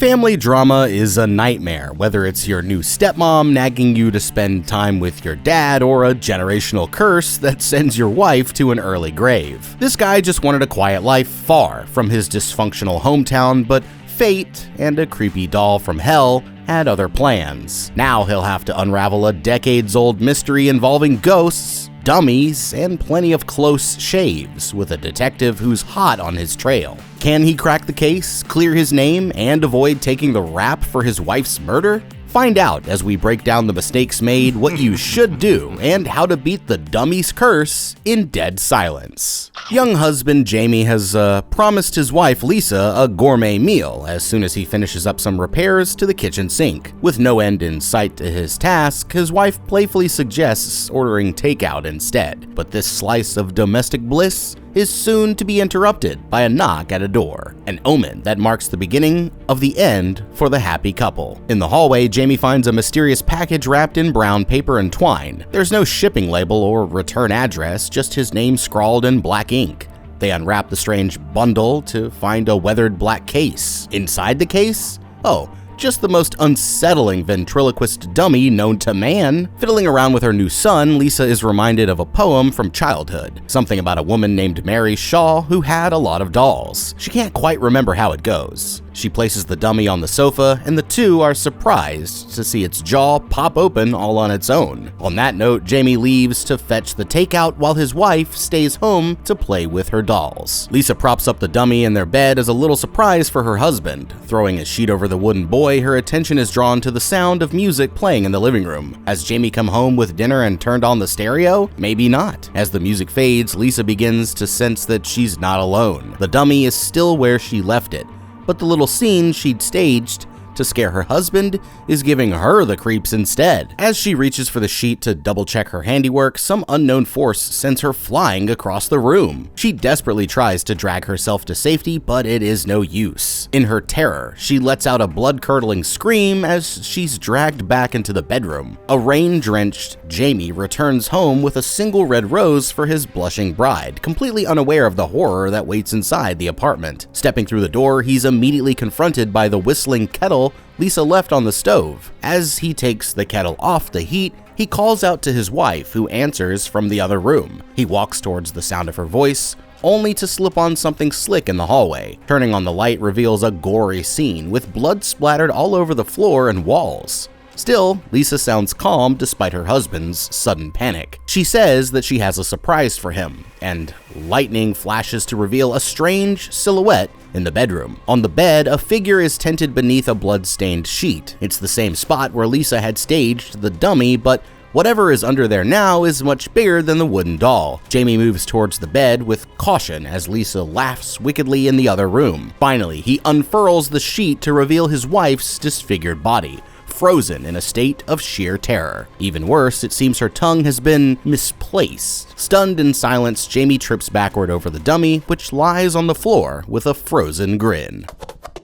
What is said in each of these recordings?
Family drama is a nightmare, whether it's your new stepmom nagging you to spend time with your dad or a generational curse that sends your wife to an early grave. This guy just wanted a quiet life far from his dysfunctional hometown, but fate and a creepy doll from hell had other plans. Now he'll have to unravel a decades-old mystery involving ghosts, dummies, and plenty of close shaves with a detective who's hot on his trail. Can he crack the case, clear his name, and avoid taking the rap for his wife's murder? Find out as we break down the mistakes made, what you should do, and how to beat the dummy's curse in dead silence. Young husband Jamie has promised his wife Lisa a gourmet meal as soon as he finishes up some repairs to the kitchen sink. With no end in sight to his task, his wife playfully suggests ordering takeout instead. But this slice of domestic bliss is soon to be interrupted by a knock at a door, an omen that marks the beginning of the end for the happy couple. In the hallway, Jamie finds a mysterious package wrapped in brown paper and twine. There's no shipping label or return address, just his name scrawled in black ink. They unwrap the strange bundle to find a weathered black case. Inside the case? Oh, just the most unsettling ventriloquist dummy known to man. Fiddling around with her new son, Lisa is reminded of a poem from childhood, something about a woman named Mary Shaw who had a lot of dolls. She can't quite remember how it goes. She places the dummy on the sofa, and the two are surprised to see its jaw pop open all on its own. On that note, Jamie leaves to fetch the takeout while his wife stays home to play with her dolls. Lisa props up the dummy in their bed as a little surprise for her husband. Throwing a sheet over the wooden boy, her attention is drawn to the sound of music playing in the living room. Has Jamie come home with dinner and turned on the stereo? Maybe not. As the music fades, Lisa begins to sense that she's not alone. The dummy is still where she left it, but the little scene she'd staged to scare her husband is giving her the creeps instead. As she reaches for the sheet to double-check her handiwork, some unknown force sends her flying across the room. She desperately tries to drag herself to safety, but it is no use. In her terror, she lets out a blood-curdling scream as she's dragged back into the bedroom. A rain-drenched Jamie returns home with a single red rose for his blushing bride, completely unaware of the horror that waits inside the apartment. Stepping through the door, he's immediately confronted by the whistling kettle Lisa left on the stove. As he takes the kettle off the heat, he calls out to his wife, who answers from the other room. He walks towards the sound of her voice, only to slip on something slick in the hallway. Turning on the light reveals a gory scene with blood splattered all over the floor and walls. Still, Lisa sounds calm despite her husband's sudden panic. She says that she has a surprise for him, and lightning flashes to reveal a strange silhouette in the bedroom. On the bed, a figure is tented beneath a blood-stained sheet. It's the same spot where Lisa had staged the dummy, but whatever is under there now is much bigger than the wooden doll. Jamie moves towards the bed with caution as Lisa laughs wickedly in the other room. Finally, he unfurls the sheet to reveal his wife's disfigured body, frozen in a state of sheer terror. Even worse, it seems her tongue has been misplaced. Stunned in silence, Jamie trips backward over the dummy, which lies on the floor with a frozen grin.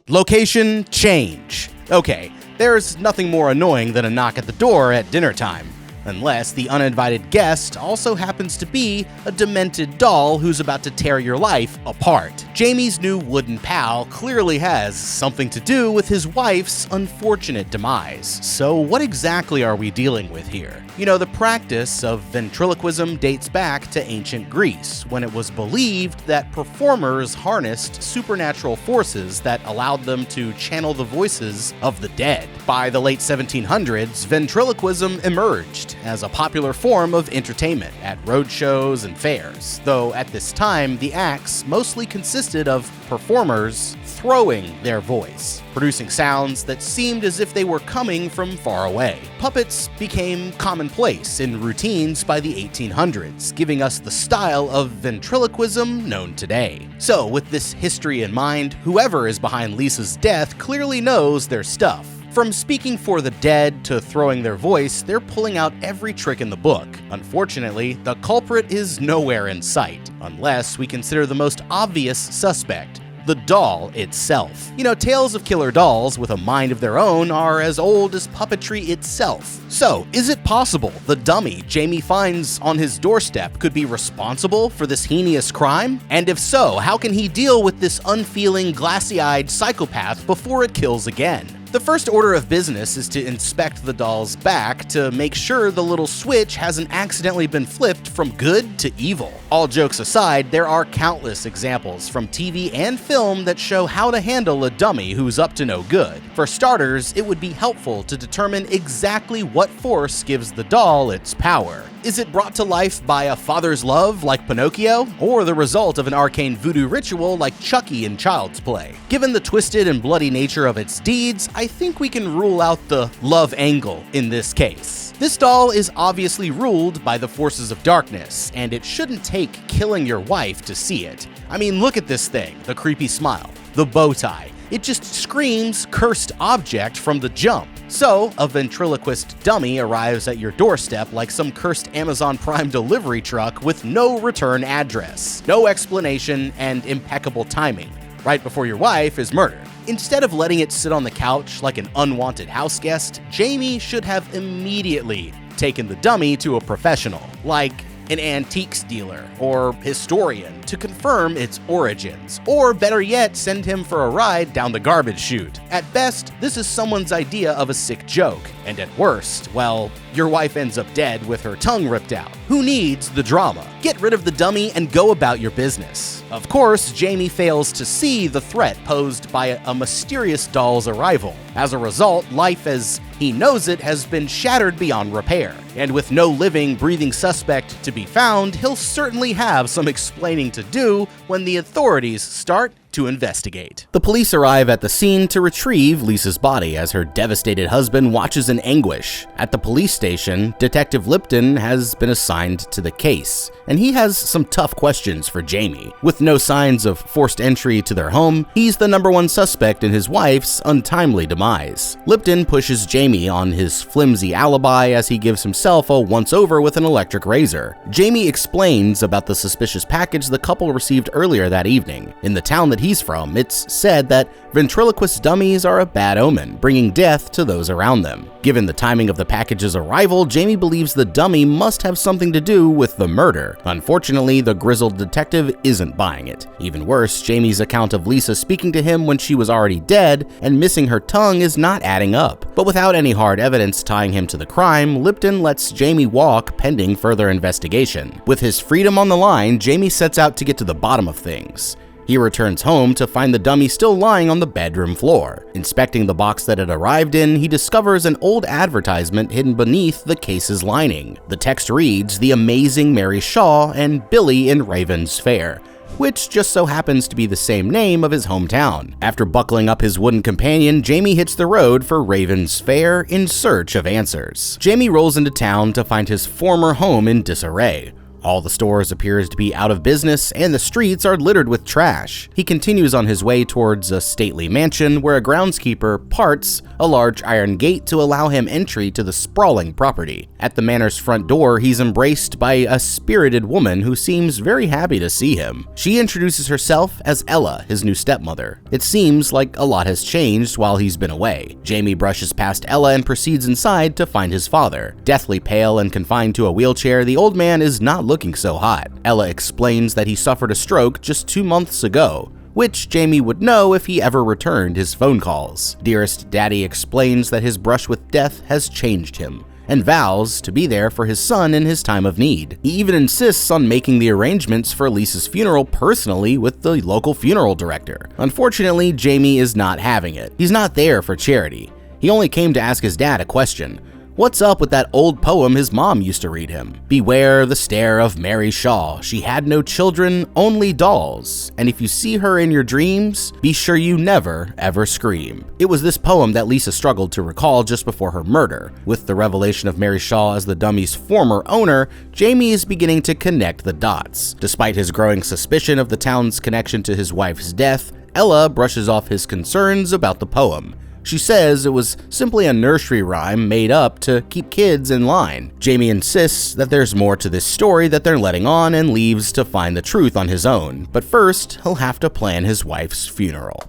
Location change. Okay, there's nothing more annoying than a knock at the door at dinner time. Unless the uninvited guest also happens to be a demented doll who's about to tear your life apart. Jamie's new wooden pal clearly has something to do with his wife's unfortunate demise. So what exactly are we dealing with here? You know, the practice of ventriloquism dates back to ancient Greece, when it was believed that performers harnessed supernatural forces that allowed them to channel the voices of the dead. By the late 1700s, ventriloquism emerged as a popular form of entertainment at road shows and fairs, though at this time the acts mostly consisted of performers throwing their voice, producing sounds that seemed as if they were coming from far away. Puppets became commonplace in routines by the 1800s, giving us the style of ventriloquism known today. So, with this history in mind, whoever is behind Lisa's death clearly knows their stuff. From speaking for the dead to throwing their voice, they're pulling out every trick in the book. Unfortunately, the culprit is nowhere in sight, unless we consider the most obvious suspect, the doll itself. You know, tales of killer dolls with a mind of their own are as old as puppetry itself. So, is it possible the dummy Jamie finds on his doorstep could be responsible for this heinous crime? And if so, how can he deal with this unfeeling, glassy-eyed psychopath before it kills again? The first order of business is to inspect the doll's back to make sure the little switch hasn't accidentally been flipped from good to evil. All jokes aside, there are countless examples from TV and film that show how to handle a dummy who's up to no good. For starters, it would be helpful to determine exactly what force gives the doll its power. Is it brought to life by a father's love like Pinocchio, or the result of an arcane voodoo ritual like Chucky in Child's Play? Given the twisted and bloody nature of its deeds, I think we can rule out the love angle in this case. This doll is obviously ruled by the forces of darkness, and it shouldn't take killing your wife to see it. I mean, look at this thing, the creepy smile, the bow tie. It just screams cursed object from the jump. So, a ventriloquist dummy arrives at your doorstep like some cursed Amazon Prime delivery truck with no return address, no explanation, and impeccable timing, right before your wife is murdered. Instead of letting it sit on the couch like an unwanted house guest, Jamie should have immediately taken the dummy to a professional, like an antiques dealer or historian, to confirm its origins, or better yet, send him for a ride down the garbage chute. At best, this is someone's idea of a sick joke, and at worst, well, your wife ends up dead with her tongue ripped out. Who needs the drama? Get rid of the dummy and go about your business. Of course, Jamie fails to see the threat posed by a mysterious doll's arrival. As a result, life as he knows it has been shattered beyond repair. And with no living, breathing suspect to be found, he'll certainly have some explaining to do when the authorities start to investigate. The police arrive at the scene to retrieve Lisa's body as her devastated husband watches in anguish. At the police station, Detective Lipton has been assigned to the case, and he has some tough questions for Jamie. With no signs of forced entry to their home, he's the #1 suspect in his wife's untimely demise. Lipton pushes Jamie on his flimsy alibi as he gives himself a once-over with an electric razor. Jamie explains about the suspicious package the couple received earlier that evening. In the town that he's from, it's said that ventriloquist dummies are a bad omen, bringing death to those around them. Given the timing of the package's arrival, Jamie believes the dummy must have something to do with the murder. Unfortunately, the grizzled detective isn't buying it. Even worse, Jamie's account of Lisa speaking to him when she was already dead and missing her tongue is not adding up. But without any hard evidence tying him to the crime, Lipton lets Jamie walk pending further investigation. With his freedom on the line, Jamie sets out to get to the bottom of things. He returns home to find the dummy still lying on the bedroom floor. Inspecting the box that it arrived in, he discovers an old advertisement hidden beneath the case's lining. The text reads, "The Amazing Mary Shaw and Billy in Raven's Fair," which just so happens to be the same name of his hometown. After buckling up his wooden companion, Jamie hits the road for Raven's Fair in search of answers. Jamie rolls into town to find his former home in disarray. All the stores appears to be out of business, and the streets are littered with trash. He continues on his way towards a stately mansion where a groundskeeper parts a large iron gate to allow him entry to the sprawling property. At the manor's front door, he's embraced by a spirited woman who seems very happy to see him. She introduces herself as Ella, his new stepmother. It seems like a lot has changed while he's been away. Jamie brushes past Ella and proceeds inside to find his father. Deathly pale and confined to a wheelchair, the old man is not looking so hot. Ella explains that he suffered a stroke just 2 months ago, which Jamie would know if he ever returned his phone calls. Dearest Daddy explains that his brush with death has changed him, and vows to be there for his son in his time of need. He even insists on making the arrangements for Lisa's funeral personally with the local funeral director. Unfortunately, Jamie is not having it. He's not there for charity. He only came to ask his dad a question. What's up with that old poem his mom used to read him? Beware the stare of Mary Shaw. She had no children, only dolls. And if you see her in your dreams, be sure you never, ever scream. It was this poem that Lisa struggled to recall just before her murder. With the revelation of Mary Shaw as the dummy's former owner, Jamie is beginning to connect the dots. Despite his growing suspicion of the town's connection to his wife's death, Ella brushes off his concerns about the poem. She says it was simply a nursery rhyme made up to keep kids in line. Jamie insists that there's more to this story that they're letting on and leaves to find the truth on his own, but first, he'll have to plan his wife's funeral.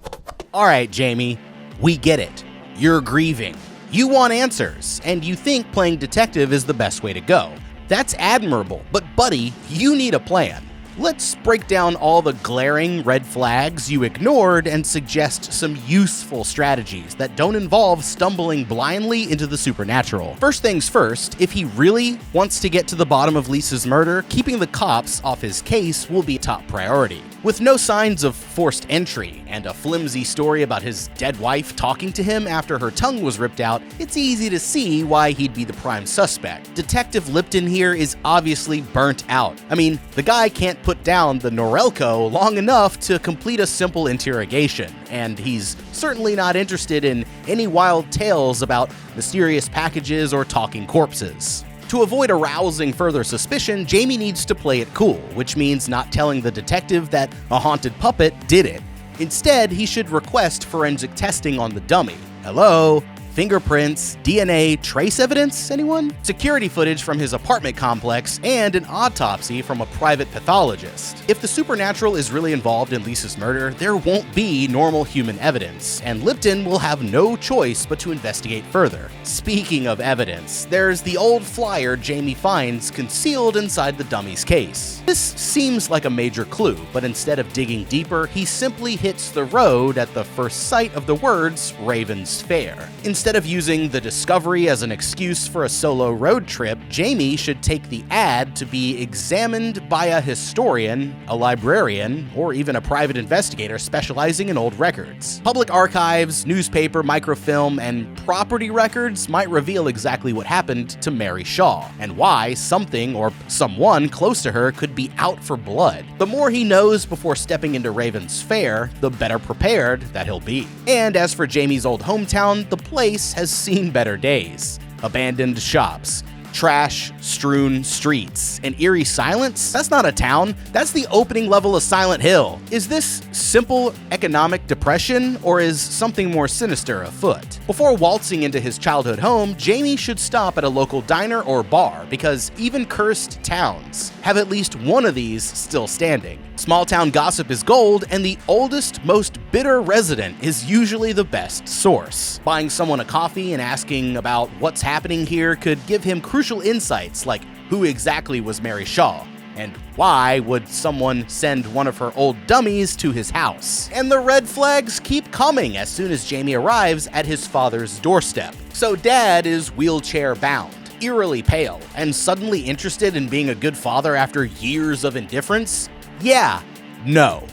Alright, Jamie, we get it. You're grieving. You want answers, and you think playing detective is the best way to go. That's admirable, but buddy, you need a plan. Let's break down all the glaring red flags you ignored and suggest some useful strategies that don't involve stumbling blindly into the supernatural. First things first, if he really wants to get to the bottom of Lisa's murder, keeping the cops off his case will be a top priority. With no signs of forced entry and a flimsy story about his dead wife talking to him after her tongue was ripped out, it's easy to see why he'd be the prime suspect. Detective Lipton here is obviously burnt out. I mean, the guy can't put down the Norelco long enough to complete a simple interrogation, and he's certainly not interested in any wild tales about mysterious packages or talking corpses. To avoid arousing further suspicion, Jamie needs to play it cool, which means not telling the detective that a haunted puppet did it. Instead, he should request forensic testing on the dummy. Hello? Fingerprints, DNA, trace evidence, anyone? Security footage from his apartment complex, and an autopsy from a private pathologist. If the supernatural is really involved in Lisa's murder, there won't be normal human evidence, and Lipton will have no choice but to investigate further. Speaking of evidence, there's the old flyer Jamie finds concealed inside the dummy's case. This seems like a major clue, but instead of digging deeper, he simply hits the road at the first sight of the words Raven's Fair. Instead of using the discovery as an excuse for a solo road trip, Jamie should take the ad to be examined by a historian, a librarian, or even a private investigator specializing in old records. Public archives, newspaper, microfilm, and property records might reveal exactly what happened to Mary Shaw, and why something or someone close to her could be out for blood. The more he knows before stepping into Raven's Fair, the better prepared that he'll be. And as for Jamie's old hometown, the place has seen better days. Abandoned shops, trash-strewn streets, and eerie silence? That's not a town, that's the opening level of Silent Hill. Is this simple economic depression, or is something more sinister afoot? Before waltzing into his childhood home, Jamie should stop at a local diner or bar, because even cursed towns have at least one of these still standing. Small town gossip is gold, and the oldest, most bitter resident is usually the best source. Buying someone a coffee and asking about what's happening here could give him crucial insights like who exactly was Mary Shaw, and why would someone send one of her old dummies to his house. And the red flags keep coming as soon as Jamie arrives at his father's doorstep. So Dad is wheelchair bound, eerily pale, and suddenly interested in being a good father after years of indifference? Yeah, no.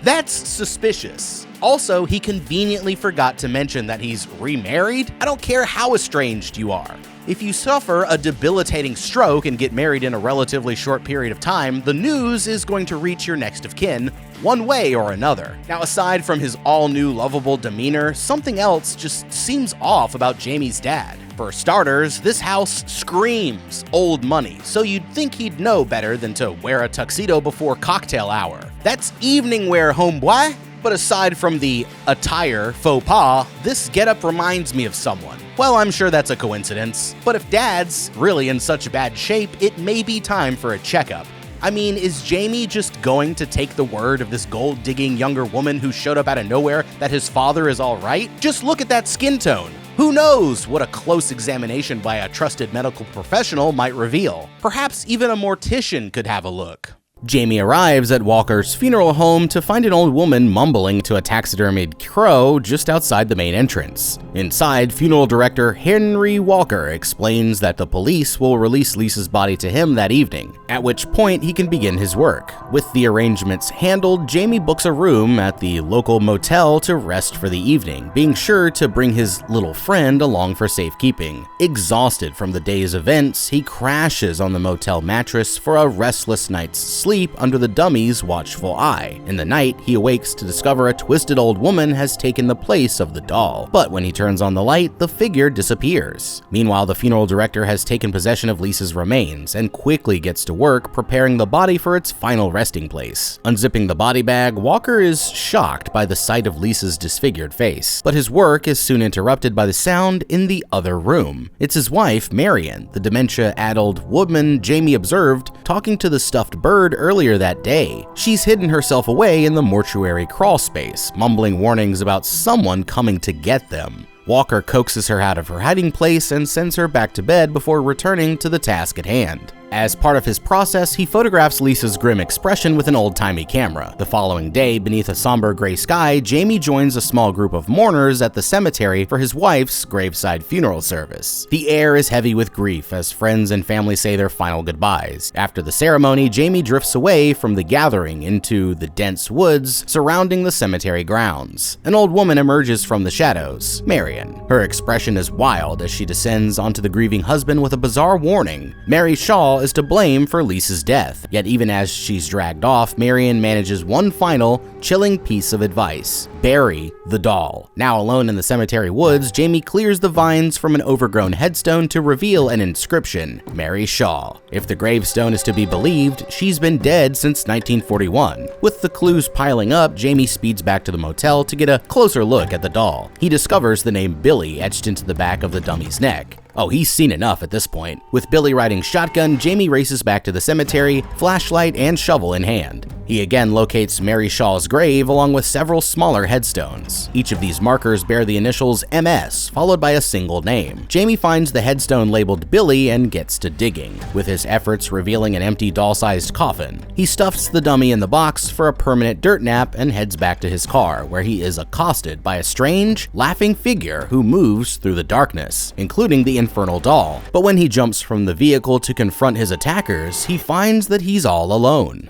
That's suspicious. Also, he conveniently forgot to mention that he's remarried. I don't care how estranged you are. If you suffer a debilitating stroke and get married in a relatively short period of time, the news is going to reach your next of kin one way or another. Now, aside from his all-new lovable demeanor, something else just seems off about Jamie's dad. For starters, this house screams old money, so you'd think he'd know better than to wear a tuxedo before cocktail hour. That's evening wear, homeboy. But aside from the attire faux pas, this getup reminds me of someone. Well, I'm sure that's a coincidence, but if Dad's really in such bad shape, it may be time for a checkup. I mean, is Jamie just going to take the word of this gold-digging younger woman who showed up out of nowhere that his father is all right? Just look at that skin tone. Who knows what a close examination by a trusted medical professional might reveal? Perhaps even a mortician could have a look. Jamie arrives at Walker's funeral home to find an old woman mumbling to a taxidermied crow just outside the main entrance. Inside, funeral director Henry Walker explains that the police will release Lisa's body to him that evening, at which point he can begin his work. With the arrangements handled, Jamie books a room at the local motel to rest for the evening, being sure to bring his little friend along for safekeeping. Exhausted from the day's events, he crashes on the motel mattress for a restless night's sleep asleep under the dummy's watchful eye. In the night, he awakes to discover a twisted old woman has taken the place of the doll. But when he turns on the light, the figure disappears. Meanwhile, the funeral director has taken possession of Lisa's remains and quickly gets to work preparing the body for its final resting place. Unzipping the body bag, Walker is shocked by the sight of Lisa's disfigured face, but his work is soon interrupted by the sound in the other room. It's his wife, Marion, the dementia-addled woman Jamie observed talking to the stuffed bird earlier that day. She's hidden herself away in the mortuary crawl space, mumbling warnings about someone coming to get them. Walker coaxes her out of her hiding place and sends her back to bed before returning to the task at hand. As part of his process, he photographs Lisa's grim expression with an old-timey camera. The following day, beneath a somber gray sky, Jamie joins a small group of mourners at the cemetery for his wife's graveside funeral service. The air is heavy with grief as friends and family say their final goodbyes. After the ceremony, Jamie drifts away from the gathering into the dense woods surrounding the cemetery grounds. An old woman emerges from the shadows, Marion. Her expression is wild as she descends onto the grieving husband with a bizarre warning. Mary Shaw is to blame for Lisa's death. Yet even as she's dragged off, Marion manages one final, chilling piece of advice: bury the doll. Now alone in the cemetery woods, Jamie clears the vines from an overgrown headstone to reveal an inscription: Mary Shaw. If the gravestone is to be believed, she's been dead since 1941. With the clues piling up, Jamie speeds back to the motel to get a closer look at the doll. He discovers the name Billy etched into the back of the dummy's neck. Oh, he's seen enough at this point. With Billy riding shotgun, Jamie races back to the cemetery, flashlight and shovel in hand. He again locates Mary Shaw's grave along with several smaller headstones. Each of these markers bear the initials MS, followed by a single name. Jamie finds the headstone labeled Billy and gets to digging, with his efforts revealing an empty doll-sized coffin. He stuffs the dummy in the box for a permanent dirt nap and heads back to his car, where he is accosted by a strange, laughing figure who moves through the darkness, including the infernal doll. But when he jumps from the vehicle to confront his attackers, he finds that he's all alone.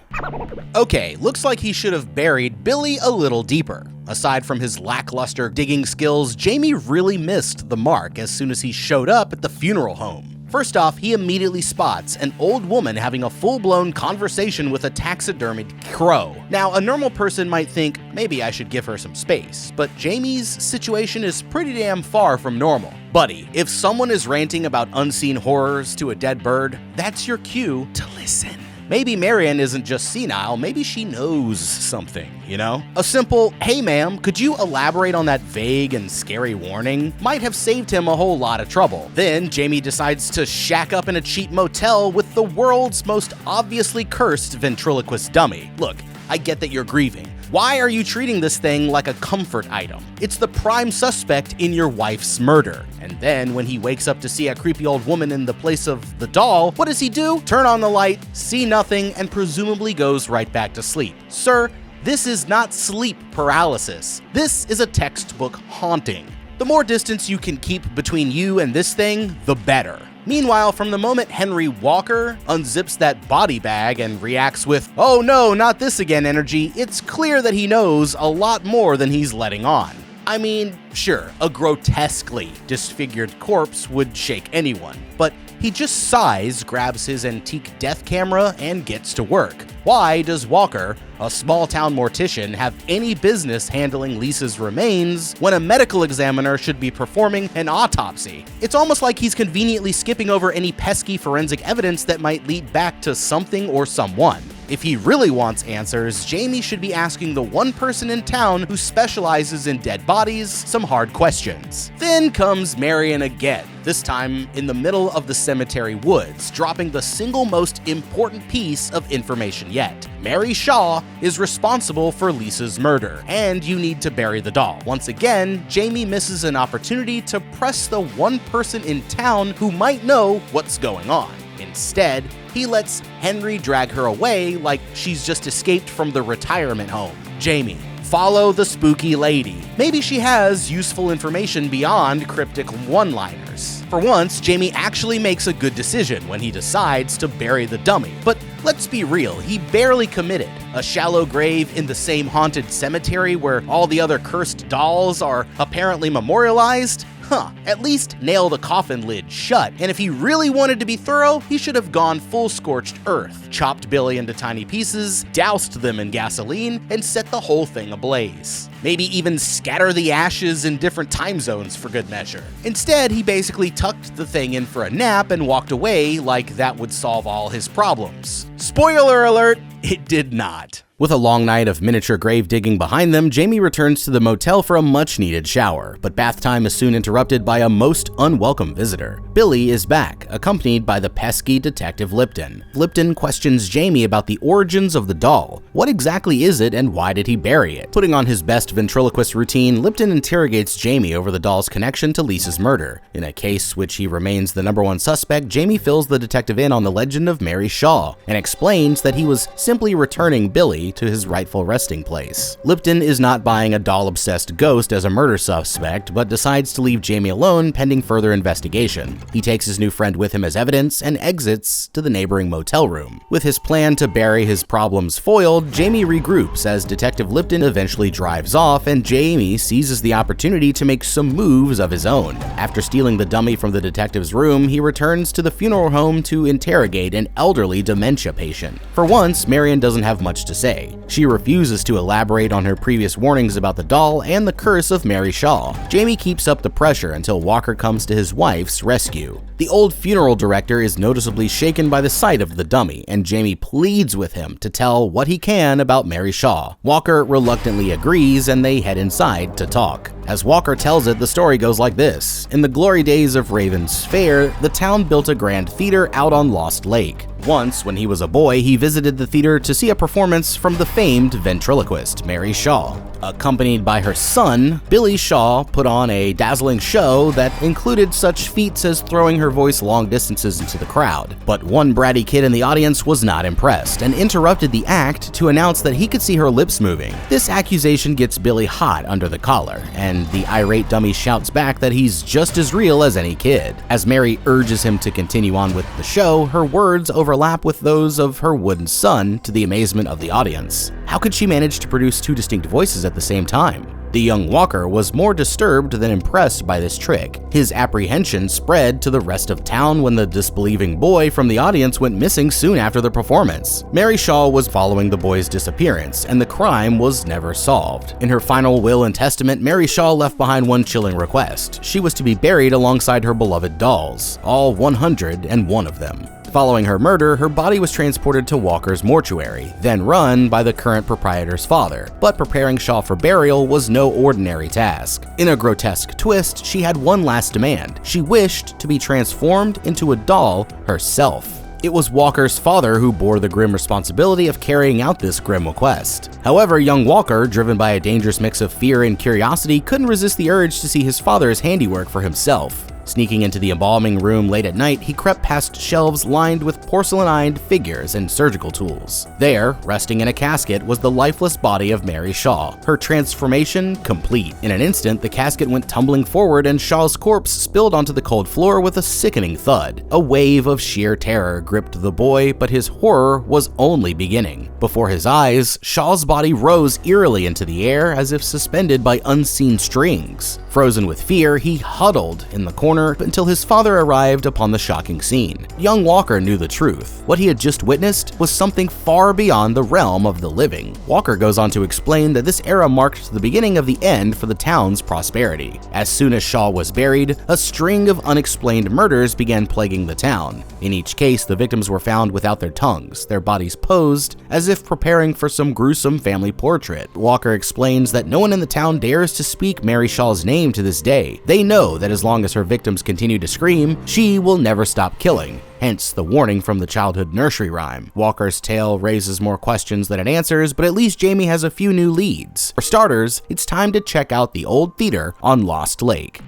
Okay, looks like he should have buried Billy a little deeper. Aside from his lackluster digging skills, Jamie really missed the mark as soon as he showed up at the funeral home. First off, he immediately spots an old woman having a full-blown conversation with a taxidermied crow. Now, a normal person might think, maybe I should give her some space, but Jamie's situation is pretty damn far from normal. Buddy, if someone is ranting about unseen horrors to a dead bird, that's your cue to listen. Maybe Marion isn't just senile, maybe she knows something, you know? A simple, hey ma'am, could you elaborate on that vague and scary warning, might have saved him a whole lot of trouble. Then Jamie decides to shack up in a cheap motel with the world's most obviously cursed ventriloquist dummy. Look, I get that you're grieving. Why are you treating this thing like a comfort item? It's the prime suspect in your wife's murder. And then when he wakes up to see a creepy old woman in the place of the doll, what does he do? Turn on the light, see nothing, and presumably goes right back to sleep. Sir, this is not sleep paralysis. This is a textbook haunting. The more distance you can keep between you and this thing, the better. Meanwhile, from the moment Henry Walker unzips that body bag and reacts with, "Oh no, not this again" energy, it's clear that he knows a lot more than he's letting on. I mean, sure, a grotesquely disfigured corpse would shake anyone, but he just sighs, grabs his antique death camera, and gets to work. Why does Walker, a small-town mortician, have any business handling Lisa's remains when a medical examiner should be performing an autopsy? It's almost like he's conveniently skipping over any pesky forensic evidence that might lead back to something or someone. If he really wants answers, Jamie should be asking the one person in town who specializes in dead bodies some hard questions. Then comes Marion again, this time in the middle of the cemetery woods, dropping the single most important piece of information yet. Mary Shaw is responsible for Lisa's murder, and you need to bury the doll. Once again, Jamie misses an opportunity to press the one person in town who might know what's going on. Instead, he lets Henry drag her away like she's just escaped from the retirement home. Jamie, follow the spooky lady. Maybe she has useful information beyond cryptic one-liners. For once, Jamie actually makes a good decision when he decides to bury the dummy. But let's be real, he barely committed. A shallow grave in the same haunted cemetery where all the other cursed dolls are apparently memorialized? at least nail the coffin lid shut, and if he really wanted to be thorough, he should have gone full scorched earth, chopped Billy into tiny pieces, doused them in gasoline, and set the whole thing ablaze. Maybe even scatter the ashes in different time zones for good measure. Instead, he basically tucked the thing in for a nap and walked away like that would solve all his problems. Spoiler alert, it did not. With a long night of miniature grave digging behind them, Jamie returns to the motel for a much-needed shower, but bath time is soon interrupted by a most unwelcome visitor. Billy is back, accompanied by the pesky Detective Lipton. Lipton questions Jamie about the origins of the doll. What exactly is it and why did he bury it? Putting on his best ventriloquist routine, Lipton interrogates Jamie over the doll's connection to Lisa's murder. In a case which he remains the #1 suspect, Jamie fills the detective in on the legend of Mary Shaw and explains that he was simply returning Billy to his rightful resting place. Lipton is not buying a doll-obsessed ghost as a murder suspect, but decides to leave Jamie alone pending further investigation. He takes his new friend with him as evidence and exits to the neighboring motel room. With his plan to bury his problems foiled, Jamie regroups as Detective Lipton eventually drives off, and Jamie seizes the opportunity to make some moves of his own. After stealing the dummy from the detective's room, he returns to the funeral home to interrogate an elderly dementia patient. For once, Marion doesn't have much to say. She refuses to elaborate on her previous warnings about the doll and the curse of Mary Shaw. Jamie keeps up the pressure until Walker comes to his wife's rescue. The old funeral director is noticeably shaken by the sight of the dummy, and Jamie pleads with him to tell what he can about Mary Shaw. Walker reluctantly agrees, and they head inside to talk. As Walker tells it, the story goes like this. In the glory days of Raven's Fair, the town built a grand theater out on Lost Lake. Once, when he was a boy, he visited the theater to see a performance from the famed ventriloquist, Mary Shaw. Accompanied by her son, Billy Shaw put on a dazzling show that included such feats as throwing her voice long distances into the crowd. But one bratty kid in the audience was not impressed and interrupted the act to announce that he could see her lips moving. This accusation gets Billy hot under the collar, and the irate dummy shouts back that he's just as real as any kid. As Mary urges him to continue on with the show, her words overlap with those of her wooden son, to the amazement of the audience. How could she manage to produce two distinct voices at the same time? The young Walker was more disturbed than impressed by this trick. His apprehension spread to the rest of town when the disbelieving boy from the audience went missing soon after the performance. Mary Shaw was following the boy's disappearance, and the crime was never solved. In her final will and testament, Mary Shaw left behind one chilling request. She was to be buried alongside her beloved dolls, all 101 of them. Following her murder, her body was transported to Walker's mortuary, then run by the current proprietor's father. But preparing Shaw for burial was no ordinary task. In a grotesque twist, she had one last demand. She wished to be transformed into a doll herself. It was Walker's father who bore the grim responsibility of carrying out this grim request. However, young Walker, driven by a dangerous mix of fear and curiosity, couldn't resist the urge to see his father's handiwork for himself. Sneaking into the embalming room late at night, he crept past shelves lined with porcelainized figures and surgical tools. There, resting in a casket, was the lifeless body of Mary Shaw, her transformation complete. In an instant, the casket went tumbling forward and Shaw's corpse spilled onto the cold floor with a sickening thud. A wave of sheer terror gripped the boy, but his horror was only beginning. Before his eyes, Shaw's body rose eerily into the air as if suspended by unseen strings. Frozen with fear, he huddled in the corner until his father arrived upon the shocking scene. Young Walker knew the truth. What he had just witnessed was something far beyond the realm of the living. Walker goes on to explain that this era marked the beginning of the end for the town's prosperity. As soon as Shaw was buried, a string of unexplained murders began plaguing the town. In each case, the victims were found without their tongues, their bodies posed as if preparing for some gruesome family portrait. Walker explains that no one in the town dares to speak Mary Shaw's name to this day. They know that as long as her victims continue to scream, she will never stop killing. Hence the warning from the childhood nursery rhyme. Walker's tale raises more questions than it answers, but at least Jamie has a few new leads. For starters, it's time to check out the old theater on Lost Lake.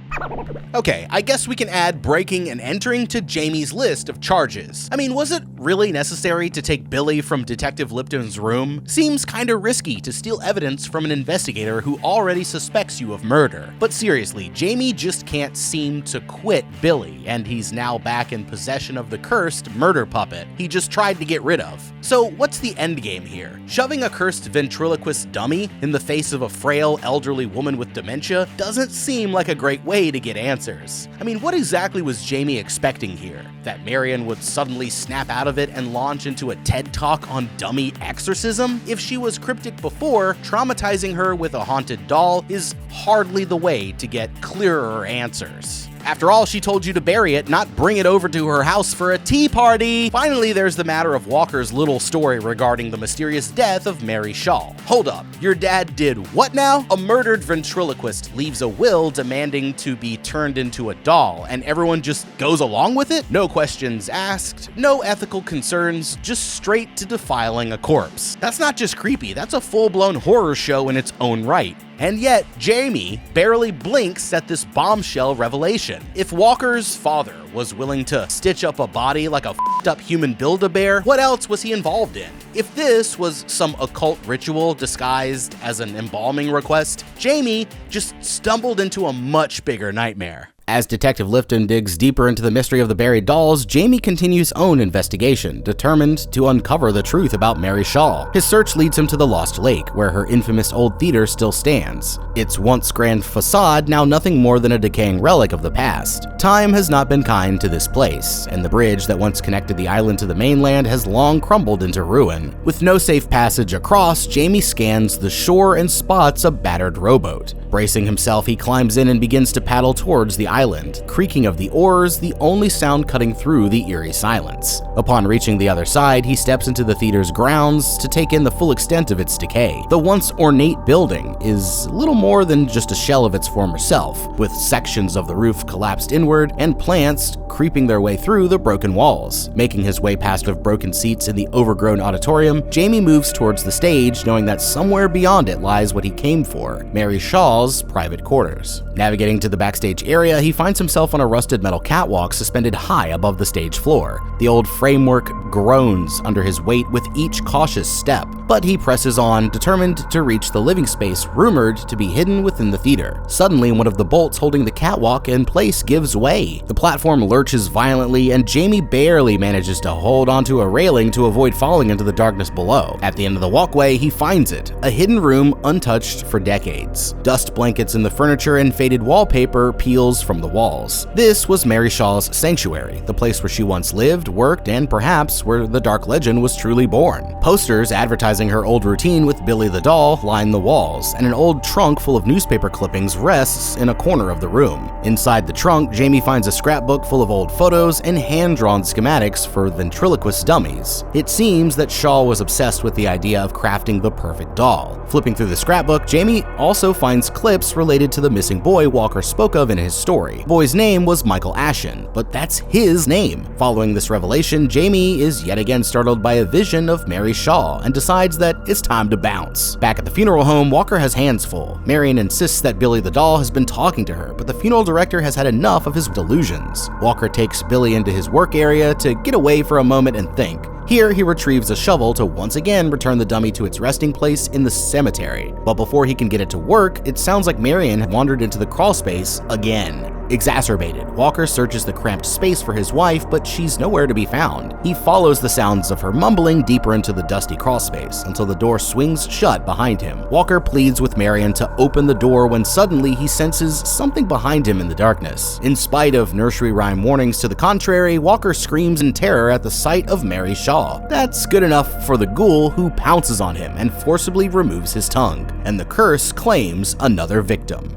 Okay, I guess we can add breaking and entering to Jamie's list of charges. I mean, was it really necessary to take Billy from Detective Lipton's room? Seems kinda risky to steal evidence from an investigator who already suspects you of murder. But seriously, Jamie just can't seem to quit Billy, and he's now back in possession of the cursed murder puppet he just tried to get rid of. So what's the endgame here? Shoving a cursed ventriloquist dummy in the face of a frail, elderly woman with dementia doesn't seem like a great way to get answers. I mean, what exactly was Jamie expecting here? That Marion would suddenly snap out of it and launch into a TED Talk on dummy exorcism? If she was cryptic before, traumatizing her with a haunted doll is hardly the way to get clearer answers. After all, she told you to bury it, not bring it over to her house for a tea party. Finally, there's the matter of Walker's little story regarding the mysterious death of Mary Shaw. Hold up, your dad did what now? A murdered ventriloquist leaves a will demanding to be turned into a doll, and everyone just goes along with it? No questions asked, no ethical concerns, just straight to defiling a corpse. That's not just creepy, that's a full-blown horror show in its own right. And yet, Jamie barely blinks at this bombshell revelation. If Walker's father was willing to stitch up a body like a f***ed-up human Build-A-Bear, what else was he involved in? If this was some occult ritual disguised as an embalming request, Jamie just stumbled into a much bigger nightmare. As Detective Lifton digs deeper into the mystery of the buried dolls, Jamie continues his own investigation, determined to uncover the truth about Mary Shaw. His search leads him to the Lost Lake, where her infamous old theater still stands. Its once grand facade now nothing more than a decaying relic of the past. Time has not been kind to this place, and the bridge that once connected the island to the mainland has long crumbled into ruin. With no safe passage across, Jamie scans the shore and spots a battered rowboat. Bracing himself, he climbs in and begins to paddle towards the island, creaking of the oars the only sound cutting through the eerie silence. Upon reaching the other side, he steps into the theater's grounds to take in the full extent of its decay. The once ornate building is little more than just a shell of its former self, with sections of the roof collapsed inward and plants creeping their way through the broken walls. Making his way past the broken seats in the overgrown auditorium, Jamie moves towards the stage, knowing that somewhere beyond it lies what he came for, Mary Shaw's private quarters. Navigating to the backstage area, he finds himself on a rusted metal catwalk suspended high above the stage floor. The old framework groans under his weight with each cautious step, but he presses on, determined to reach the living space rumored to be hidden within the theater. Suddenly, one of the bolts holding the catwalk in place gives way. The platform lurches violently, and Jamie barely manages to hold onto a railing to avoid falling into the darkness below. At the end of the walkway, he finds it, a hidden room untouched for decades. Dust blankets in the furniture and faded wallpaper peels from the walls. This was Mary Shaw's sanctuary, the place where she once lived, worked, and perhaps where the dark legend was truly born. Posters advertising her old routine with Billy the doll line the walls, and an old trunk full of newspaper clippings rests in a corner of the room. Inside the trunk, Jamie finds a scrapbook full of old photos and hand-drawn schematics for ventriloquist dummies. It seems that Shaw was obsessed with the idea of crafting the perfect doll. Flipping through the scrapbook, Jamie also finds clips related to the missing boy Walker spoke of in his story. The boy's name was Michael Ashen, but that's his name. Following this revelation, Jamie is yet again startled by a vision of Mary Shaw and decides that it's time to bounce. Back at the funeral home, Walker has hands full. Marion insists that Billy the doll has been talking to her, but the funeral director has had enough of his delusions. Walker takes Billy into his work area to get away for a moment and think. Here, he retrieves a shovel to once again return the dummy to its resting place in the cemetery. But before he can get it to work, it sounds like Marion had wandered into the crawl space again. Exacerbated, Walker searches the cramped space for his wife, but she's nowhere to be found. He follows the sounds of her mumbling deeper into the dusty crawl space until the door swings shut behind him. Walker pleads with Marion to open the door when suddenly he senses something behind him in the darkness. In spite of nursery rhyme warnings to the contrary, Walker screams in terror at the sight of Mary Shaw. That's good enough for the ghoul, who pounces on him and forcibly removes his tongue, and the curse claims another victim.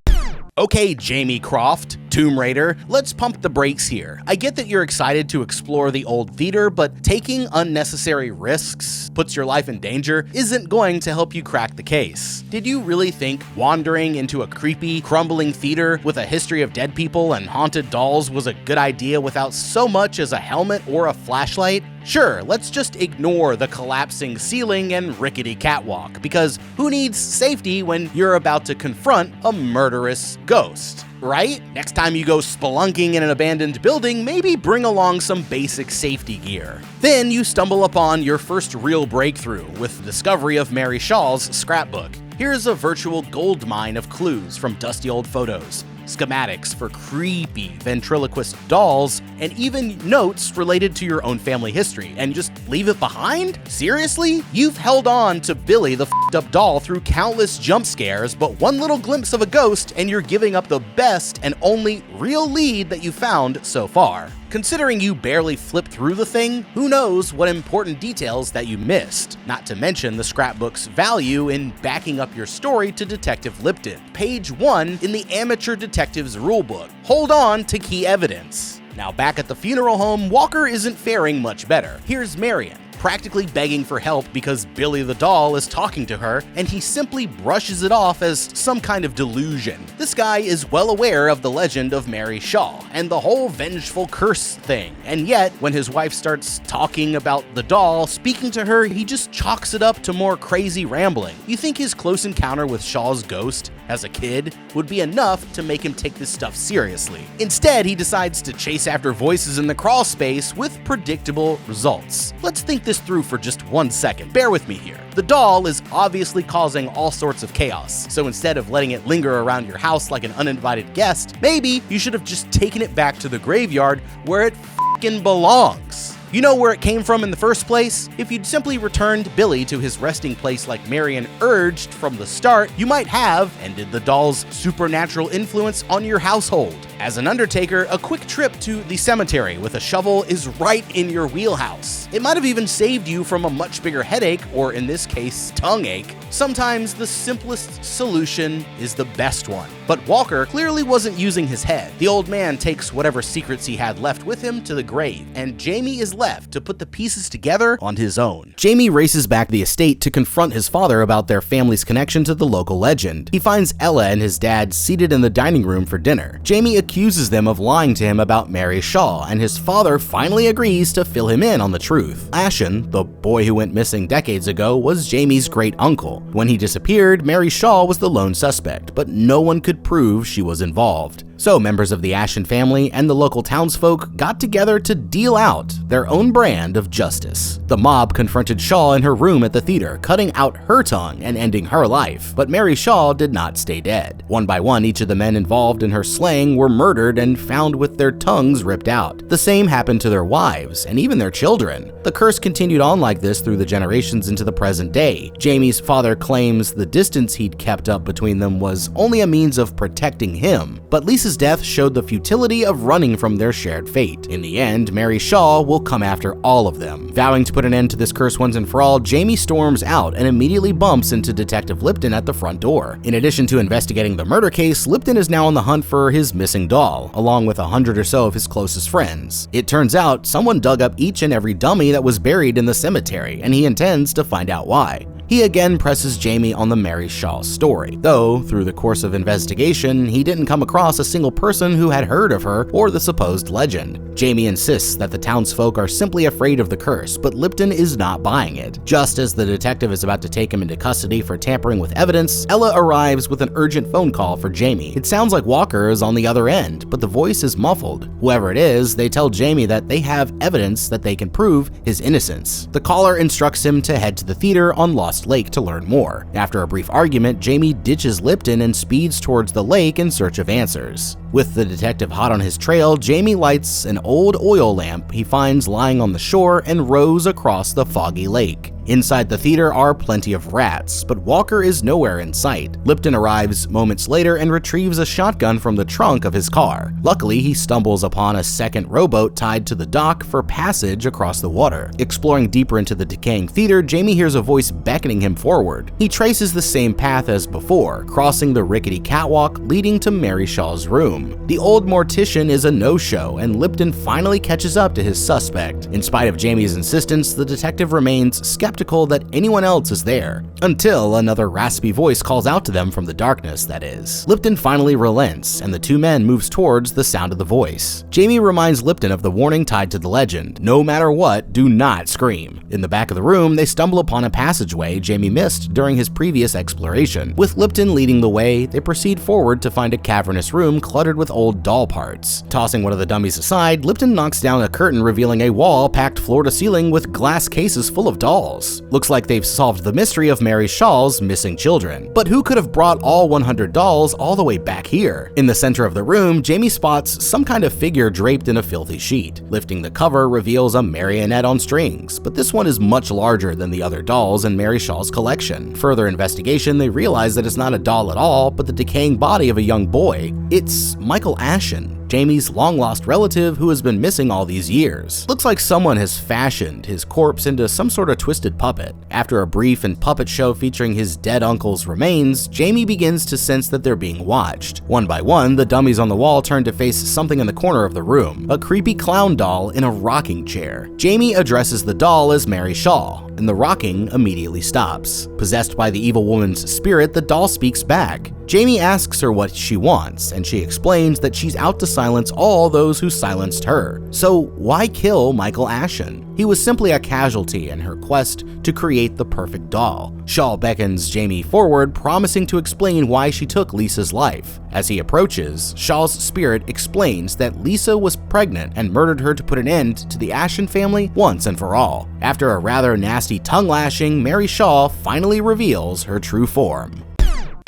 Okay, Jamie Croft, Tomb Raider, let's pump the brakes here. I get that you're excited to explore the old theater, but taking unnecessary risks puts your life in danger isn't going to help you crack the case. Did you really think wandering into a creepy, crumbling theater with a history of dead people and haunted dolls was a good idea without so much as a helmet or a flashlight? Sure, let's just ignore the collapsing ceiling and rickety catwalk, because who needs safety when you're about to confront a murderous ghost, right? Next time you go spelunking in an abandoned building, maybe bring along some basic safety gear. Then you stumble upon your first real breakthrough with the discovery of Mary Shaw's scrapbook. Here's a virtual gold mine of clues from dusty old photos. schematics for creepy ventriloquist dolls, and even notes related to your own family history, and just leave it behind? Seriously? You've held on to Billy the f***ed up doll through countless jump scares, but one little glimpse of a ghost and you're giving up the best and only real lead that you found so far. Considering you barely flipped through the thing, who knows what important details that you missed, not to mention the scrapbook's value in backing up your story to Detective Lipton. Page 1 in the Amateur Detective's Rulebook. Hold on to key evidence. Now back at the funeral home, Walker isn't faring much better. Here's Marion, practically begging for help because Billy the doll is talking to her, and he simply brushes it off as some kind of delusion. This guy is well aware of the legend of Mary Shaw and the whole vengeful curse thing, and yet when his wife starts talking about the doll speaking to her, he just chalks it up to more crazy rambling. You think his close encounter with Shaw's ghost as a kid would be enough to make him take this stuff seriously. Instead, he decides to chase after voices in the crawl space with predictable results. Let's think this through for just 1 second. Bear with me here. The doll is obviously causing all sorts of chaos, so instead of letting it linger around your house like an uninvited guest, maybe you should have just taken it back to the graveyard where it f***ing belongs. You know where it came from in the first place? If you'd simply returned Billy to his resting place like Marion urged from the start, you might have ended the doll's supernatural influence on your household. As an undertaker, a quick trip to the cemetery with a shovel is right in your wheelhouse. It might have even saved you from a much bigger headache, or in this case, tongue ache. Sometimes the simplest solution is the best one. But Walker clearly wasn't using his head. The old man takes whatever secrets he had left with him to the grave, and Jamie is left to put the pieces together on his own. Jamie races back to the estate to confront his father about their family's connection to the local legend. He finds Ella and his dad seated in the dining room for dinner. Jamie accuses them of lying to him about Mary Shaw, and his father finally agrees to fill him in on the truth. Ashen, the boy who went missing decades ago, was Jamie's great uncle. When he disappeared, Mary Shaw was the lone suspect, but no one could prove she was involved. So members of the Ashen family and the local townsfolk got together to deal out their own brand of justice. The mob confronted Shaw in her room at the theater, cutting out her tongue and ending her life, but Mary Shaw did not stay dead. One by one, each of the men involved in her slaying were murdered and found with their tongues ripped out. The same happened to their wives and even their children. The curse continued on like this through the generations into the present day. Jamie's father claims the distance he'd kept up between them was only a means of protecting him, but Lisa's death showed the futility of running from their shared fate. In the end, Mary Shaw will come after all of them. Vowing to put an end to this curse once and for all, Jamie storms out and immediately bumps into Detective Lipton at the front door. In addition to investigating the murder case, Lipton is now on the hunt for his missing doll, along with 100 or so of his closest friends. It turns out someone dug up each and every dummy that was buried in the cemetery, and he intends to find out why. He again presses Jamie on the Mary Shaw story, though through the course of investigation, he didn't come across a single person who had heard of her or the supposed legend. Jamie insists that the townsfolk are simply afraid of the curse, but Lipton is not buying it. Just as the detective is about to take him into custody for tampering with evidence, Ella arrives with an urgent phone call for Jamie. It sounds like Walker is on the other end, but the voice is muffled. Whoever it is, they tell Jamie that they have evidence that they can prove his innocence. The caller instructs him to head to the theater on Lost Lake to learn more. After a brief argument, Jamie ditches Lipton and speeds towards the lake in search of answers. With the detective hot on his trail, Jamie lights an old oil lamp he finds lying on the shore and rows across the foggy lake. Inside the theater are plenty of rats, but Walker is nowhere in sight. Lipton arrives moments later and retrieves a shotgun from the trunk of his car. Luckily, he stumbles upon a second rowboat tied to the dock for passage across the water. Exploring deeper into the decaying theater, Jamie hears a voice beckoning him forward. He traces the same path as before, crossing the rickety catwalk leading to Mary Shaw's room. The old mortician is a no-show, and Lipton finally catches up to his suspect. In spite of Jamie's insistence, the detective remains skeptical that anyone else is there, until another raspy voice calls out to them from the darkness, that is. Lipton finally relents, and the two men moves towards the sound of the voice. Jamie reminds Lipton of the warning tied to the legend: no matter what, do not scream. In the back of the room, they stumble upon a passageway Jamie missed during his previous exploration. With Lipton leading the way, they proceed forward to find a cavernous room cluttered with old doll parts. Tossing one of the dummies aside, Lipton knocks down a curtain revealing a wall packed floor to ceiling with glass cases full of dolls. dolls. Looks like they've solved the mystery of Mary Shaw's missing children. But who could have brought all 100 dolls all the way back here? In the center of the room, Jamie spots some kind of figure draped in a filthy sheet. Lifting the cover reveals a marionette on strings, but this one is much larger than the other dolls in Mary Shaw's collection. Further investigation, they realize that it's not a doll at all, but the decaying body of a young boy. It's Michael Ashen, Jamie's long-lost relative who has been missing all these years. Looks like someone has fashioned his corpse into some sort of twisted puppet. After a brief and puppet show featuring his dead uncle's remains, Jamie begins to sense that they're being watched. One by one, the dummies on the wall turn to face something in the corner of the room, a creepy clown doll in a rocking chair. Jamie addresses the doll as Mary Shaw, and the rocking immediately stops. Possessed by the evil woman's spirit, the doll speaks back. Jamie asks her what she wants, and she explains that she's out to silence all those who silenced her. So why kill Michael Ashen? He was simply a casualty in her quest to create the perfect doll. Shaw beckons Jamie forward, promising to explain why she took Lisa's life. As he approaches, Shaw's spirit explains that Lisa was pregnant and murdered her to put an end to the Ashen family once and for all. After a rather nasty tongue lashing, Mary Shaw finally reveals her true form.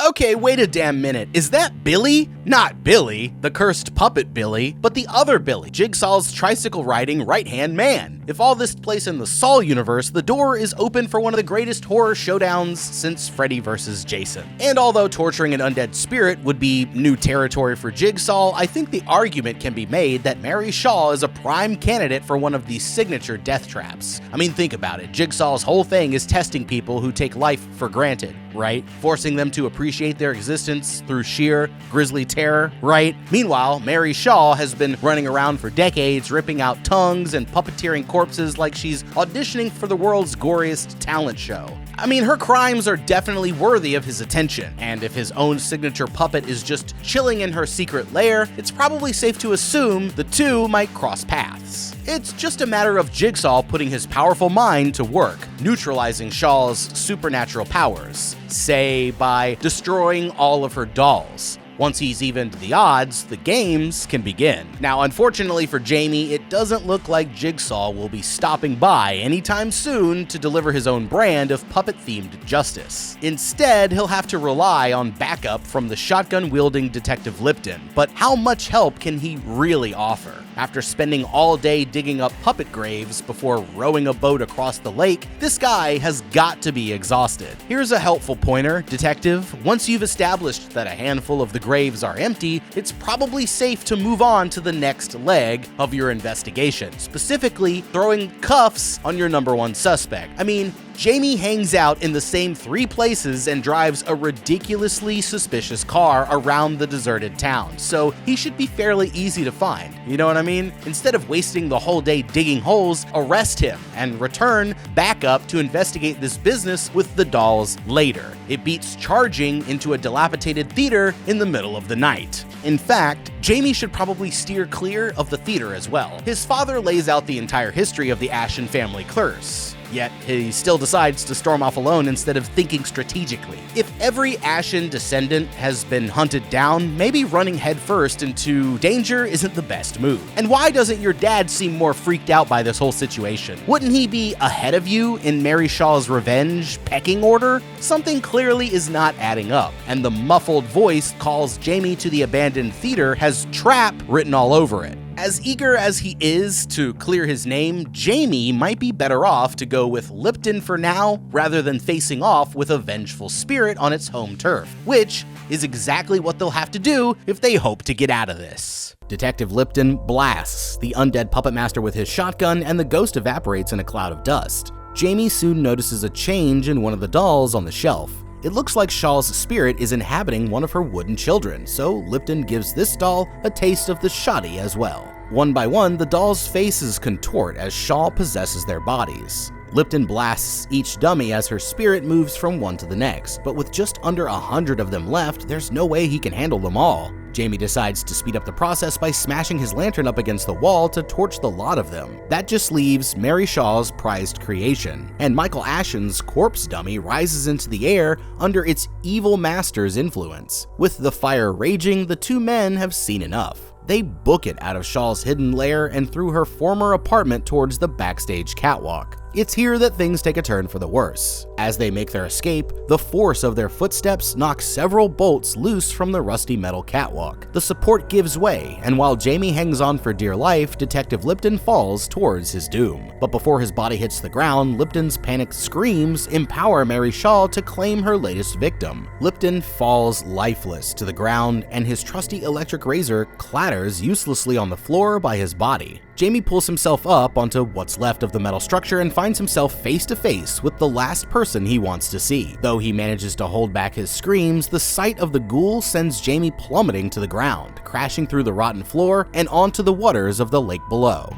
Okay, wait a damn minute. Is that Billy? Not Billy, the cursed puppet Billy, but the other Billy, Jigsaw's tricycle-riding right-hand man. If all this place in the Saw universe, the door is open for one of the greatest horror showdowns since Freddy vs. Jason. And although torturing an undead spirit would be new territory for Jigsaw, I think the argument can be made that Mary Shaw is a prime candidate for one of these signature death traps. I mean, think about it. Jigsaw's whole thing is testing people who take life for granted, right? Forcing them to appreciate their existence through sheer grisly terror, right? Meanwhile, Mary Shaw has been running around for decades, ripping out tongues and puppeteering corpses like she's auditioning for the world's goriest talent show. I mean, her crimes are definitely worthy of his attention, and if his own signature puppet is just chilling in her secret lair, it's probably safe to assume the two might cross paths. It's just a matter of Jigsaw putting his powerful mind to work, neutralizing Shaw's supernatural powers, say by destroying all of her dolls. Once he's evened the odds, the games can begin. Now, unfortunately for Jamie, it doesn't look like Jigsaw will be stopping by anytime soon to deliver his own brand of puppet-themed justice. Instead, he'll have to rely on backup from the shotgun-wielding Detective Lipton. But how much help can he really offer? After spending all day digging up puppet graves before rowing a boat across the lake, this guy has got to be exhausted. Here's a helpful pointer, Detective. Once you've established that a handful of the graves are empty, it's probably safe to move on to the next leg of your investigation, specifically throwing cuffs on your number one suspect. I mean, Jamie hangs out in the same 3 places and drives a ridiculously suspicious car around the deserted town, so he should be fairly easy to find. You know what I mean? Instead of wasting the whole day digging holes, arrest him and return back up to investigate this business with the dolls later. It beats charging into a dilapidated theater in the middle of the night. In fact, Jamie should probably steer clear of the theater as well. His father lays out the entire history of the Ashen family curse. Yet he still decides to storm off alone instead of thinking strategically. If every Ashen descendant has been hunted down, maybe running headfirst into danger isn't the best move. And why doesn't your dad seem more freaked out by this whole situation? Wouldn't he be ahead of you in Mary Shaw's revenge pecking order? Something clearly is not adding up, and the muffled voice calls Jamie to the abandoned theater has trap written all over it. As eager as he is to clear his name, Jamie might be better off to go with Lipton for now, rather than facing off with a vengeful spirit on its home turf, which is exactly what they'll have to do if they hope to get out of this. Detective Lipton blasts the undead puppet master with his shotgun, and the ghost evaporates in a cloud of dust. Jamie soon notices a change in one of the dolls on the shelf. It looks like Shaw's spirit is inhabiting one of her wooden children, so Lipton gives this doll a taste of the shoddy as well. One by one, the dolls' faces contort as Shaw possesses their bodies. Lipton blasts each dummy as her spirit moves from one to the next, but with just under 100 of them left, there's no way he can handle them all. Jamie decides to speed up the process by smashing his lantern up against the wall to torch the lot of them. That just leaves Mary Shaw's prized creation, and Michael Ashen's corpse dummy rises into the air under its evil master's influence. With the fire raging, the two men have seen enough. They book it out of Shaw's hidden lair and through her former apartment towards the backstage catwalk. it's here that things take a turn for the worse. As they make their escape, the force of their footsteps knocks several bolts loose from the rusty metal catwalk. The support gives way, and while Jamie hangs on for dear life, Detective Lipton falls towards his doom. But before his body hits the ground, Lipton's panicked screams empower Mary Shaw to claim her latest victim. Lipton falls lifeless to the ground, and his trusty electric razor clatters uselessly on the floor by his body. Jamie pulls himself up onto what's left of the metal structure and finds himself face to face with the last person he wants to see. Though he manages to hold back his screams, the sight of the ghoul sends Jamie plummeting to the ground, crashing through the rotten floor and onto the waters of the lake below.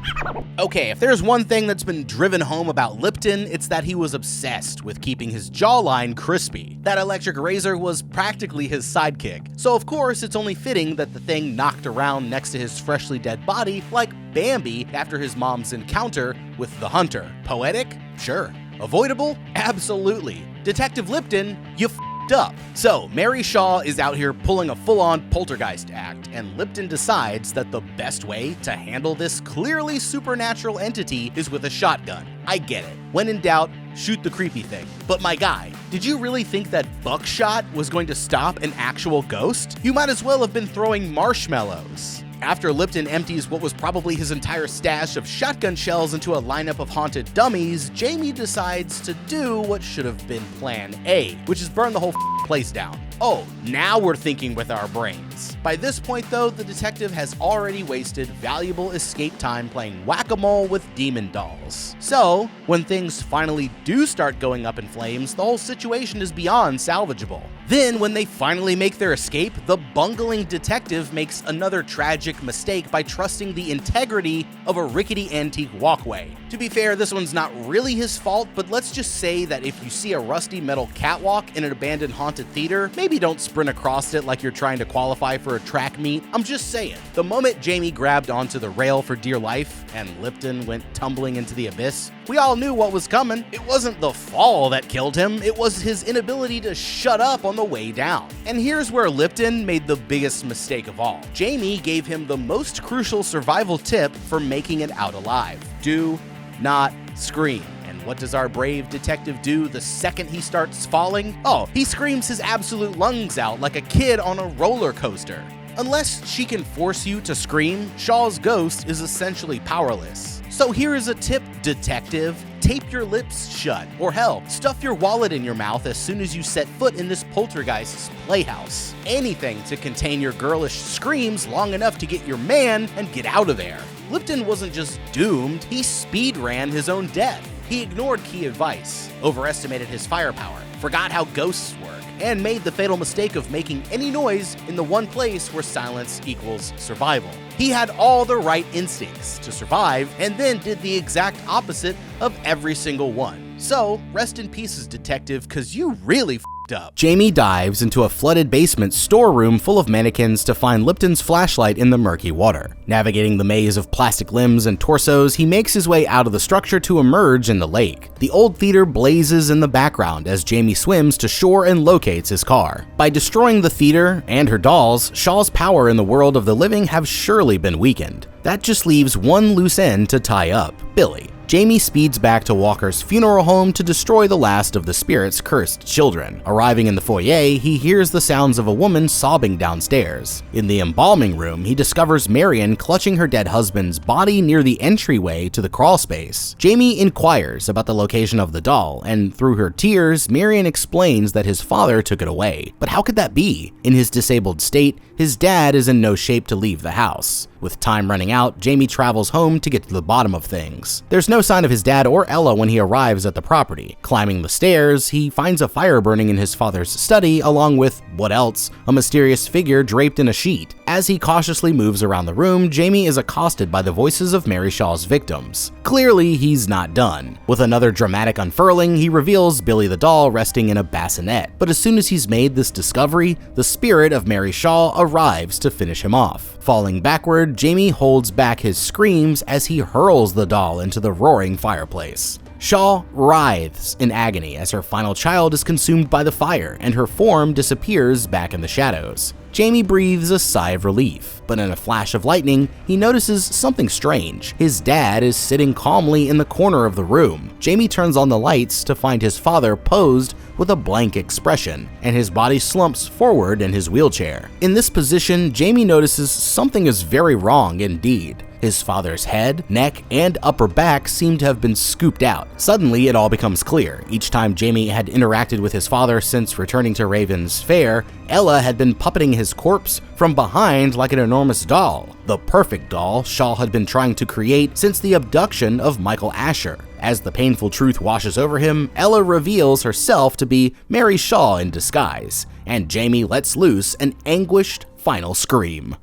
Okay, if there's one thing that's been driven home about Lipton, it's that he was obsessed with keeping his jawline crispy. That electric razor was practically his sidekick, so of course it's only fitting that the thing knocked around next to his freshly dead body like Bambi after his mom's encounter with the hunter. Poetic? Sure. Avoidable? Absolutely. Detective Lipton, you f***ed up. So, Mary Shaw is out here pulling a full-on poltergeist act, and Lipton decides that the best way to handle this clearly supernatural entity is with a shotgun. I get it. When in doubt, shoot the creepy thing. But my guy, did you really think that buckshot was going to stop an actual ghost? You might as well have been throwing marshmallows. After Lipton empties what was probably his entire stash of shotgun shells into a lineup of haunted dummies, Jamie decides to do what should have been plan A, which is burn the whole place down. Oh, now we're thinking with our brains. By this point though, the detective has already wasted valuable escape time playing whack-a-mole with demon dolls. So, when things finally do start going up in flames, the whole situation is beyond salvageable. Then, when they finally make their escape, the bungling detective makes another tragic mistake by trusting the integrity of a rickety antique walkway. To be fair, this one's not really his fault, but let's just say that if you see a rusty metal catwalk in an abandoned haunted theater, maybe don't sprint across it like you're trying to qualify for a track meet. I'm just saying. The moment Jamie grabbed onto the rail for dear life and Lipton went tumbling into the abyss, we all knew what was coming. It wasn't the fall that killed him, it was his inability to shut up on the way down. And here's where Lipton made the biggest mistake of all. Jamie gave him the most crucial survival tip for making it out alive. Do not scream. And what does our brave detective do the second he starts falling? Oh, he screams his absolute lungs out like a kid on a roller coaster. Unless she can force you to scream, Shaw's ghost is essentially powerless. So here is a tip, detective. Tape your lips shut, or hell, stuff your wallet in your mouth as soon as you set foot in this poltergeist's playhouse. Anything to contain your girlish screams long enough to get your man and get out of there. Lipton wasn't just doomed, he speed ran his own death. He ignored key advice, overestimated his firepower, forgot how ghosts work, and made the fatal mistake of making any noise in the one place where silence equals survival. He had all the right instincts to survive and then did the exact opposite of every single one. So, rest in pieces, detective, cause you really f***ed up. Jamie dives into a flooded basement storeroom full of mannequins to find Lipton's flashlight in the murky water. Navigating the maze of plastic limbs and torsos, he makes his way out of the structure to emerge in the lake. The old theater blazes in the background as Jamie swims to shore and locates his car. By destroying the theater and her dolls, Shaw's power in the world of the living have surely been weakened. That just leaves one loose end to tie up: Billy. Jamie speeds back to Walker's funeral home to destroy the last of the spirit's cursed children. Arriving in the foyer, he hears the sounds of a woman sobbing downstairs. In the embalming room, he discovers Marion clutching her dead husband's body near the entryway to the crawlspace. Jamie inquires about the location of the doll, and through her tears, Marion explains that his father took it away. But how could that be? In his disabled state, his dad is in no shape to leave the house. With time running out, Jamie travels home to get to the bottom of things. There's no sign of his dad or Ella when he arrives at the property. Climbing the stairs, he finds a fire burning in his father's study, along with, what else, a mysterious figure draped in a sheet. As he cautiously moves around the room, Jamie is accosted by the voices of Mary Shaw's victims. Clearly, he's not done. With another dramatic unfurling, he reveals Billy the doll resting in a bassinet. But as soon as he's made this discovery, the spirit of Mary Shaw arrives to finish him off. Falling backward, Jamie holds back his screams as he hurls the doll into the roaring fireplace. Shaw writhes in agony as her final child is consumed by the fire and her form disappears back in the shadows. Jamie breathes a sigh of relief, but in a flash of lightning, he notices something strange. His dad is sitting calmly in the corner of the room. Jamie turns on the lights to find his father posed with a blank expression, and his body slumps forward in his wheelchair. In this position, Jamie notices something is very wrong indeed. His father's head, neck, and upper back seem to have been scooped out. Suddenly, it all becomes clear. Each time Jamie had interacted with his father since returning to Raven's Fair, Ella had been puppeting his corpse from behind like an enormous doll. The perfect doll Shaw had been trying to create since the abduction of Michael Asher. As the painful truth washes over him, Ella reveals herself to be Mary Shaw in disguise, and Jamie lets loose an anguished final scream.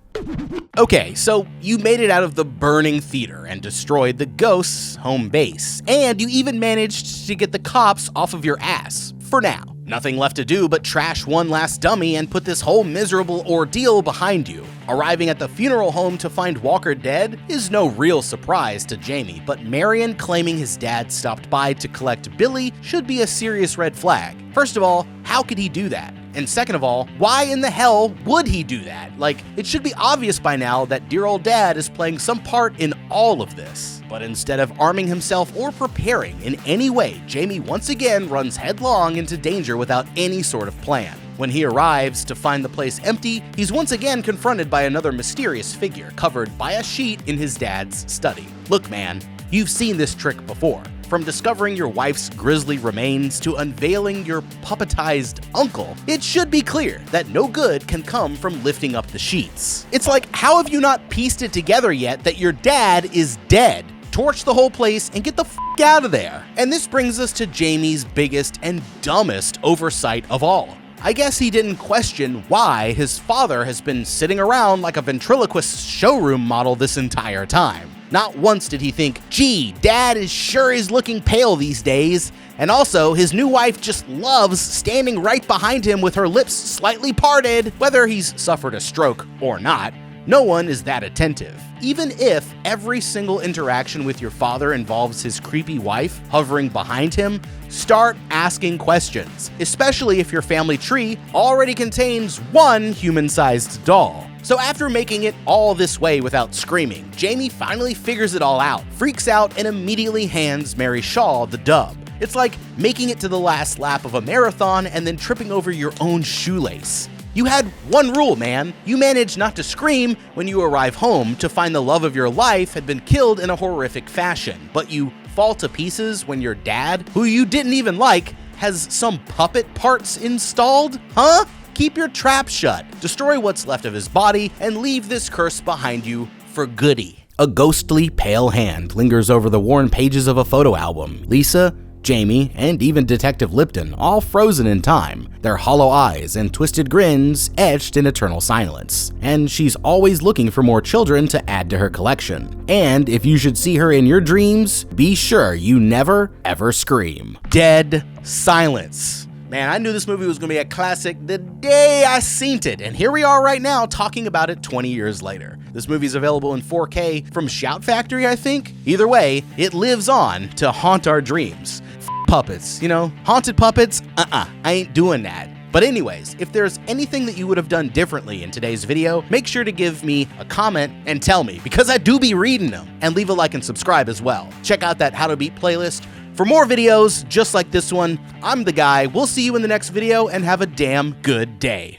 Okay, so you made it out of the burning theater and destroyed the ghost's home base, and you even managed to get the cops off of your ass, for now. Nothing left to do but trash one last dummy and put this whole miserable ordeal behind you. Arriving at the funeral home to find Walker dead is no real surprise to Jamie, but Marion claiming his dad stopped by to collect Billy should be a serious red flag. First of all, how could he do that? And second of all, why in the hell would he do that? Like, it should be obvious by now that dear old dad is playing some part in all of this. But instead of arming himself or preparing in any way, Jamie once again runs headlong into danger without any sort of plan. When he arrives to find the place empty, he's once again confronted by another mysterious figure covered by a sheet in his dad's study. Look, man, you've seen this trick before. From discovering your wife's grisly remains to unveiling your puppetized uncle, it should be clear that no good can come from lifting up the sheets. It's like, how have you not pieced it together yet that your dad is dead? Torch the whole place and get the f*** out of there. And this brings us to Jamie's biggest and dumbest oversight of all. I guess he didn't question why his father has been sitting around like a ventriloquist showroom model this entire time. Not once did he think, gee, dad is looking pale these days. And also, his new wife just loves standing right behind him with her lips slightly parted. Whether he's suffered a stroke or not, no one is that attentive. Even if every single interaction with your father involves his creepy wife hovering behind him, start asking questions, especially if your family tree already contains one human-sized doll. So after making it all this way without screaming, Jamie finally figures it all out, freaks out, and immediately hands Mary Shaw the dub. It's like making it to the last lap of a marathon and then tripping over your own shoelace. You had one rule, man. You managed not to scream when you arrive home to find the love of your life had been killed in a horrific fashion, but you fall to pieces when your dad, who you didn't even like, has some puppet parts installed? Huh? Keep your trap shut, destroy what's left of his body, and leave this curse behind you for goody. A ghostly pale hand lingers over the worn pages of a photo album. Lisa, Jamie, and even Detective Lipton, all frozen in time, their hollow eyes and twisted grins etched in eternal silence. And she's always looking for more children to add to her collection. And if you should see her in your dreams, be sure you never, ever scream. Dead silence. Man, I knew this movie was going to be a classic the day I seen it, and here we are right now talking about it 20 years later. This movie is available in 4K from Shout Factory, I think. Either way, it lives on to haunt our dreams. Puppets, you know, haunted puppets, I ain't doing that. But anyways, if there's anything that you would have done differently in today's video, make sure to give me a comment and tell me, because I do be reading them. And leave a like and subscribe as well. Check out that How to Beat playlist for more videos just like this one. I'm the guy. We'll see you in the next video and have a damn good day.